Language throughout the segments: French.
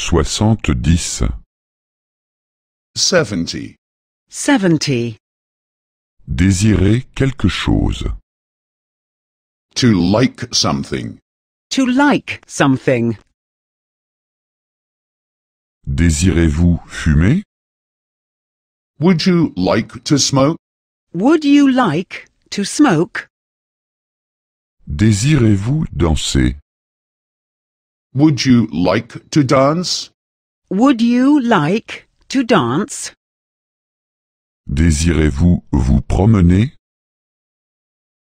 70. 70. 70. Désirer quelque chose. To like something. To like something. Désirez-vous fumer? Would you like to smoke? Would you like to smoke? Désirez-vous danser? Would you like to dance? Would you like to dance? Désirez-vous vous promener?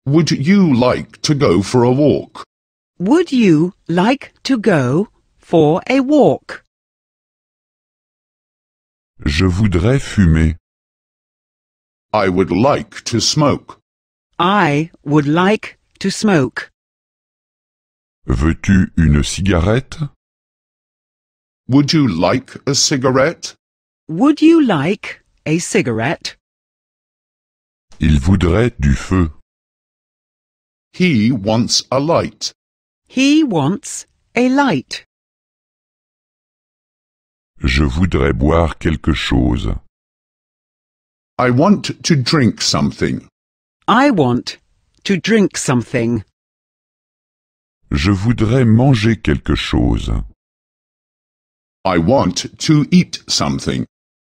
Would you like to go for a walk? Would you like to go for a walk? Je voudrais fumer. I would like to smoke. I would like to smoke. Veux-tu une cigarette? Would you like a cigarette? Would you like a cigarette? Il voudrait du feu. He wants a light. He wants a light. Je voudrais boire quelque chose. I want to drink something. I want to drink something. Je voudrais manger quelque chose. I want to eat something.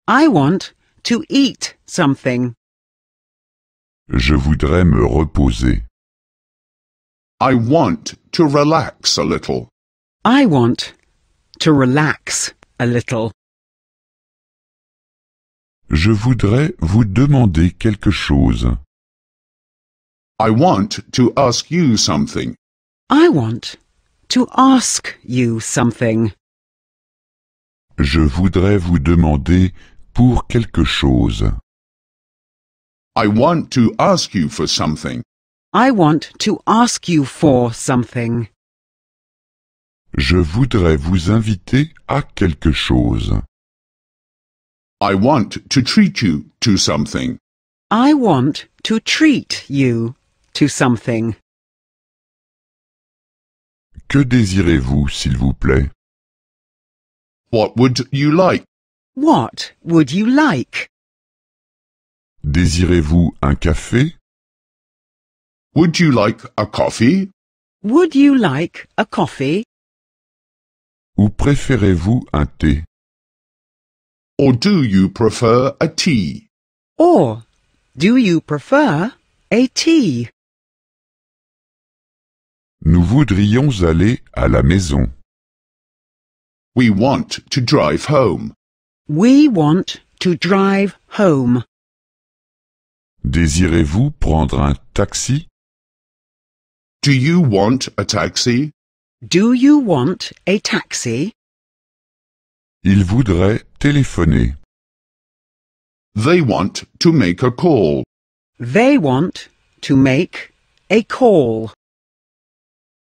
I want to eat something. Je voudrais me reposer. I want to relax a little. I want to relax a little. Je voudrais vous demander quelque chose. I want to ask you something. I want to ask you something. Je voudrais vous demander pour quelque chose. I want to ask you for something. I want to ask you for something. Je voudrais vous inviter à quelque chose. I want to treat you to something. I want to treat you to something. Que désirez-vous, s'il vous plaît? What would you like? What would you like? Désirez-vous un café? Would you like a coffee? Would you like a coffee? Ou préférez-vous un thé? Or do you prefer a tea? Or do you prefer a tea? Nous voudrions aller à la maison. We want to drive home. We want to drive home. Désirez-vous prendre un taxi? Do you want a taxi? Do you want a taxi? Il voudrait téléphoner. They want to make a call. They want to make a call.